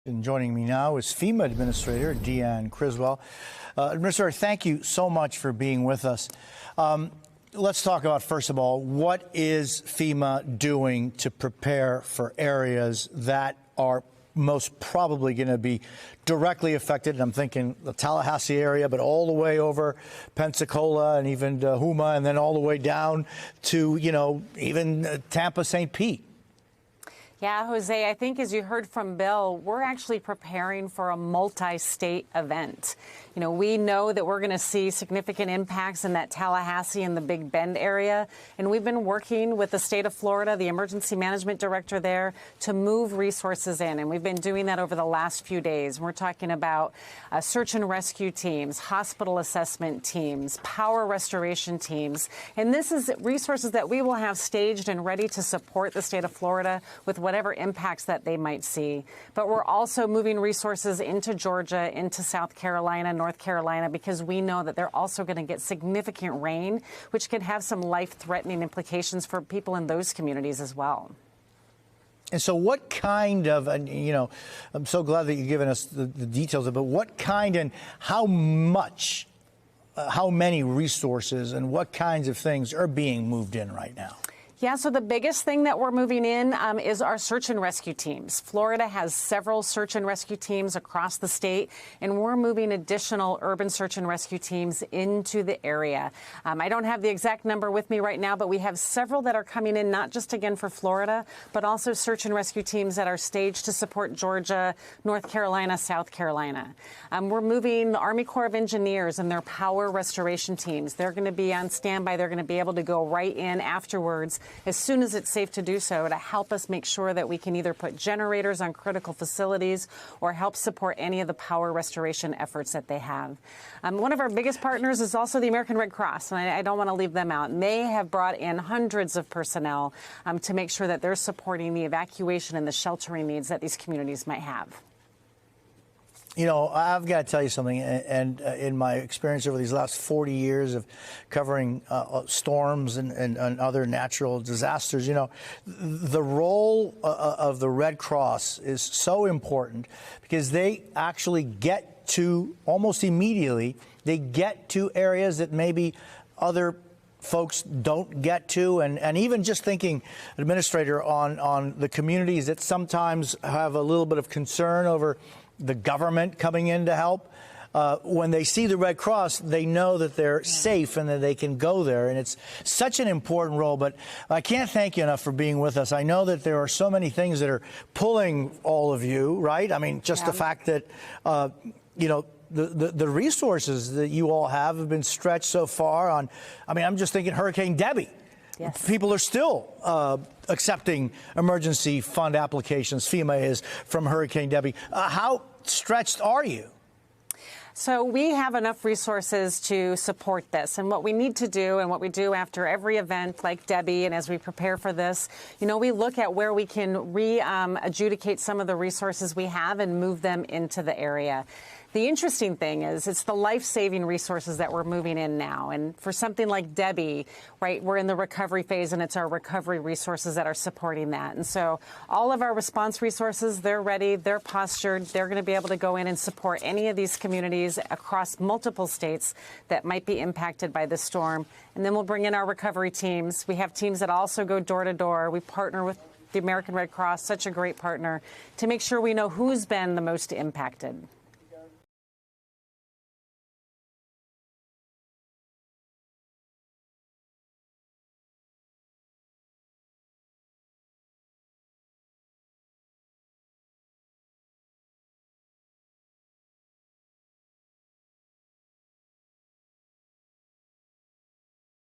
And joining me now is FEMA Administrator Deanne Criswell. Administrator, thank you so much for being with us. Let's talk about, first of all, what is FEMA doing to prepare for areas that are most probably going to be directly affected? And I'm thinking the Tallahassee area, but all the way over Pensacola and even Houma, and then all the way down to, even Tampa, St. Pete. Yeah, Jose, I think as you heard from Bill, we're actually preparing for a multi-state event. We know that we're going to see significant impacts in that Tallahassee and the Big Bend area. And we've been working with the state of Florida, the emergency management director there, to move resources in. And we've been doing that over the last few days. We're talking about search and rescue teams, hospital assessment teams, power restoration teams. And this is resources that we will have staged and ready to support the state of Florida with whatever impacts that they might see. But we're also moving resources into Georgia, into South Carolina, North Carolina, because we know that they're also going to get significant rain, which could have some life-threatening implications for people in those communities as well. And so what kind of, I'm so glad that you've given us the details about what kind and how much, how many resources and what kinds of things are being moved in right now? Yeah, so the biggest thing that we're moving in is our search and rescue teams. Florida has several search and rescue teams across the state, and we're moving additional urban search and rescue teams into the area. I don't have the exact number with me right now, but we have several that are coming in, not just again for Florida, but also search and rescue teams that are staged to support Georgia, North Carolina, South Carolina. We're moving the Army Corps of Engineers and their power restoration teams. They're going to be on standby. They're going to be able to go right in afterwards as soon as it's safe to do so, to help us make sure that we can either put generators on critical facilities or help support any of the power restoration efforts that they have. One of our biggest partners is also the American Red Cross, and I don't want to leave them out. And they have brought in hundreds of personnel to make sure that they're supporting the evacuation and the sheltering needs that these communities might have. I've got to tell you something, and in my experience over these last 40 years of covering storms and other natural disasters, the role of the Red Cross is so important because they actually get to, almost immediately, they get to areas that maybe other folks don't get to, and even just thinking, Administrator, on the communities that sometimes have a little bit of concern over the government coming in to help. When they see the Red Cross, they know that they're safe and that they can go there. And it's such an important role. But I can't thank you enough for being with us. I know that there are so many things that are pulling all of you, right? I mean, just the fact that, the resources that you all have been stretched so far on. I mean, I'm just thinking Hurricane Debbie. Yes. People are still accepting emergency fund applications. FEMA is from Hurricane Debbie. How stretched are you? So we have enough resources to support this. And what we need to do, and what we do after every event like Debbie, and as we prepare for this, we look at where we can adjudicate some of the resources we have and move them into the area. The interesting thing is it's the life-saving resources that we're moving in now. And for something like Debbie, right, we're in the recovery phase, and it's our recovery resources that are supporting that. And so all of our response resources, they're ready, they're postured, they're going to be able to go in and support any of these communities across multiple states that might be impacted by this storm. And then we'll bring in our recovery teams. We have teams that also go door to door. We partner with the American Red Cross, such a great partner, to make sure we know who's been the most impacted.